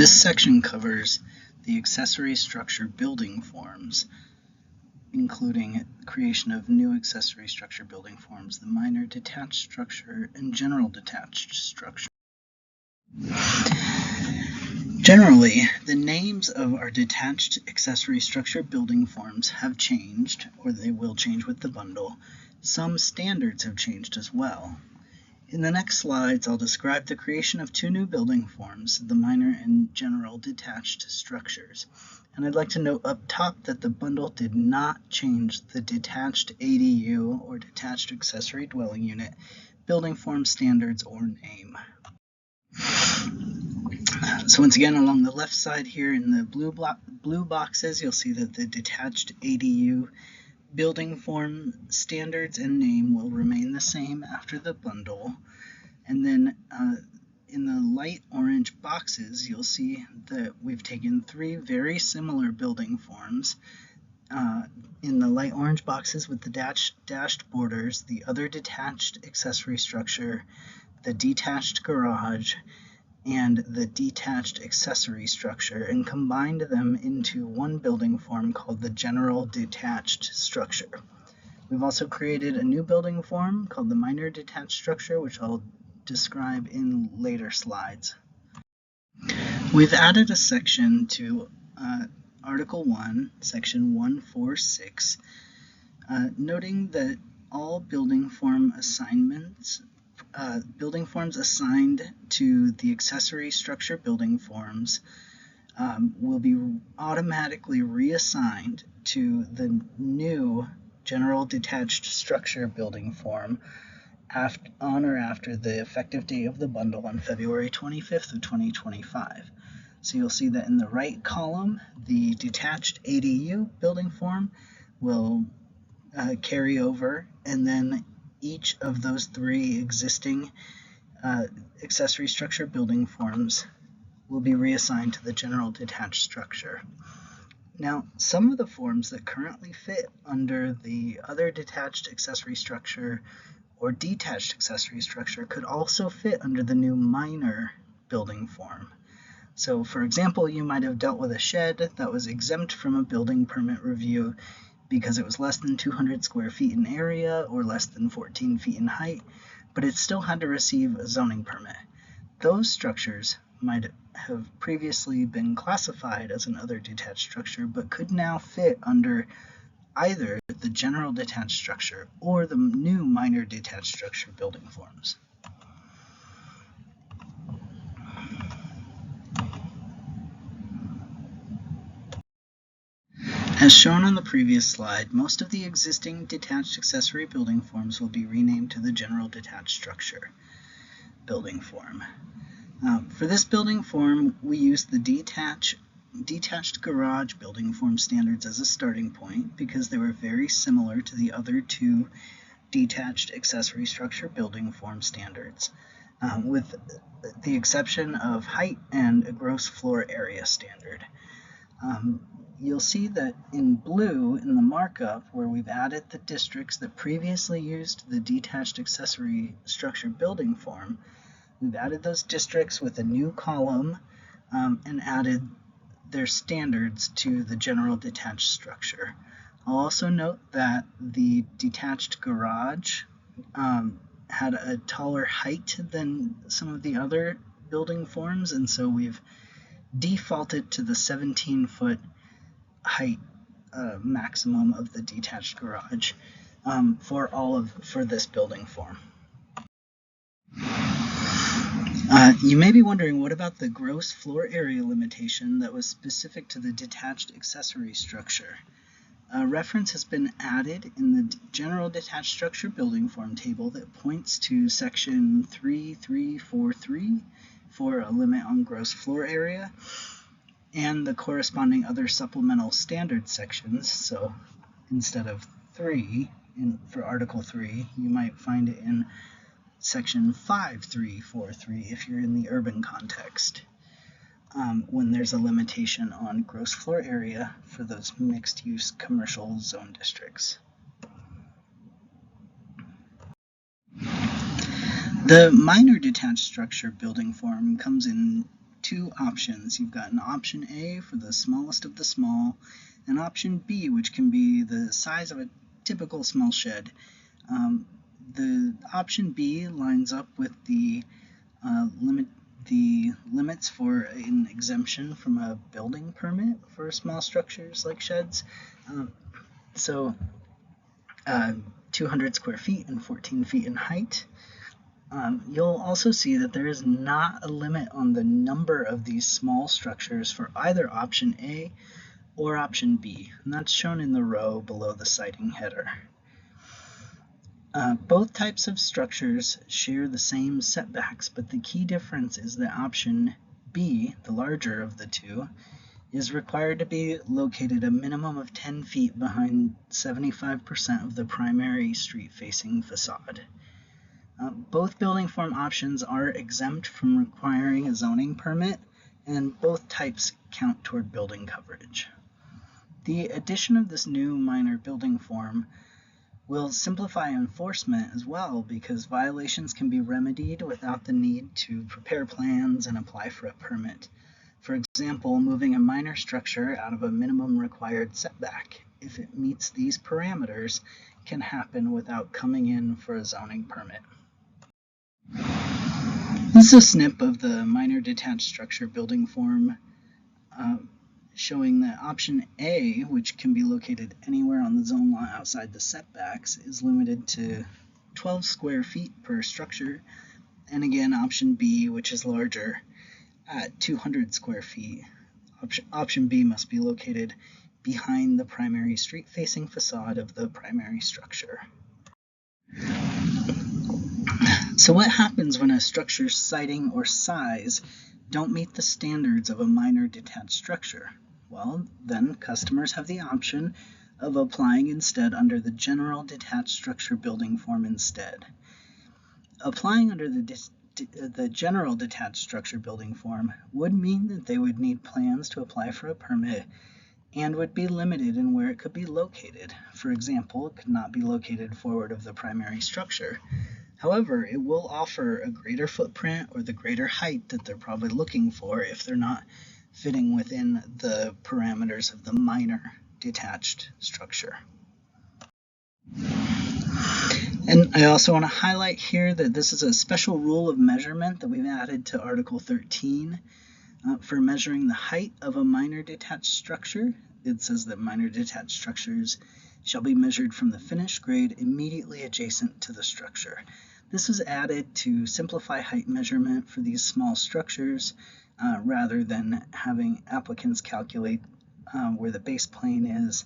This section covers the accessory structure building forms, including creation of new accessory structure building forms, the minor detached structure, and general detached structure. Generally, the names of our detached accessory structure building forms have changed, or they will change with the bundle. Some standards have changed as well. In the next slides, I'll describe the creation of two new building forms, the minor and general detached structures. And I'd like to note up top that the bundle did not change the detached ADU, or detached accessory dwelling unit, building form standards or name. So once again, along the left side here in the blue boxes, you'll see that the detached ADU building form standards and name will remain the same after the bundle. And then in the light orange boxes, you'll see that we've taken three very similar building forms. In the light orange boxes with the dashed borders, the other detached accessory structure, the detached garage, and the detached accessory structure, and combined them into one building form called the general detached structure. We've also created a new building form called the minor detached structure, which I'll describe in later slides. We've added a section to Article 1, Section 146, noting that all building forms assigned to the accessory structure building forms will be automatically reassigned to the new general detached structure building form on or after the effective date of the bundle on February 25th of 2025. So you'll see that in the right column, the detached ADU building form will carry over, and then each of those three existing accessory structure building forms will be reassigned to the general detached structure. Now, some of the forms that currently fit under the other detached accessory structure or detached accessory structure could also fit under the new minor building form. So, for example, you might have dealt with a shed that was exempt from a building permit review because it was less than 200 square feet in area or less than 14 feet in height, but it still had to receive a zoning permit. Those structures might have previously been classified as an other detached structure, but could now fit under either the general detached structure or the new minor detached structure building forms. As shown on the previous slide, most of the existing detached accessory building forms will be renamed to the general detached structure building form. For this building form, we use the detached garage building form standards as a starting point because they were very similar to the other two detached accessory structure building form standards, with the exception of height and a gross floor area standard. You'll see that in blue in the markup where we've added the districts that previously used the detached accessory structure building form, we've added those districts with a new column and added their standards to the general detached structure. I'll also note that the detached garage had a taller height than some of the other building forms, and so we've defaulted to the 17-foot height maximum of the detached garage for this building form. You may be wondering, what about the gross floor area limitation that was specific to the detached accessory structure? A reference has been added in the general detached structure building form table that points to section 3343 for a limit on gross floor area, and the corresponding other supplemental standard sections. So instead of 3 for Article 3, you might find it in section 5343 if you're in the urban context, when there's a limitation on gross floor area for those mixed-use commercial zone districts. The minor detached structure building form comes in two options. You've got an option A for the smallest of the small, and option B, which can be the size of a typical small shed. The option B lines up with the limits for an exemption from a building permit for small structures like sheds. So 200 square feet and 14 feet in height. You'll also see that there is not a limit on the number of these small structures for either option A or option B, and that's shown in the row below the siting header. Both types of structures share the same setbacks, but the key difference is that option B, the larger of the two, is required to be located a minimum of 10 feet behind 75% of the primary street-facing facade. Both building form options are exempt from requiring a zoning permit, and both types count toward building coverage. The addition of this new minor building form will simplify enforcement as well, because violations can be remedied without the need to prepare plans and apply for a permit. For example, moving a minor structure out of a minimum required setback, if it meets these parameters, can happen without coming in for a zoning permit. This is a snip of the minor detached structure building form showing that option A, which can be located anywhere on the zone lot outside the setbacks, is limited to 12 square feet per structure. And again, option B, which is larger, at 200 square feet. Option B must be located behind the primary street-facing facade of the primary structure. So what happens when a structure's siting or size don't meet the standards of a minor detached structure? Well, then customers have the option of applying instead under the general detached structure building form instead. Applying under the general detached structure building form would mean that they would need plans to apply for a permit and would be limited in where it could be located. For example, it could not be located forward of the primary structure. However, it will offer a greater footprint or the greater height that they're probably looking for if they're not fitting within the parameters of the minor detached structure. And I also want to highlight here that this is a special rule of measurement that we've added to Article 13 for measuring the height of a minor detached structure. It says that minor detached structures shall be measured from the finished grade immediately adjacent to the structure. This was added to simplify height measurement for these small structures rather than having applicants calculate where the base plane is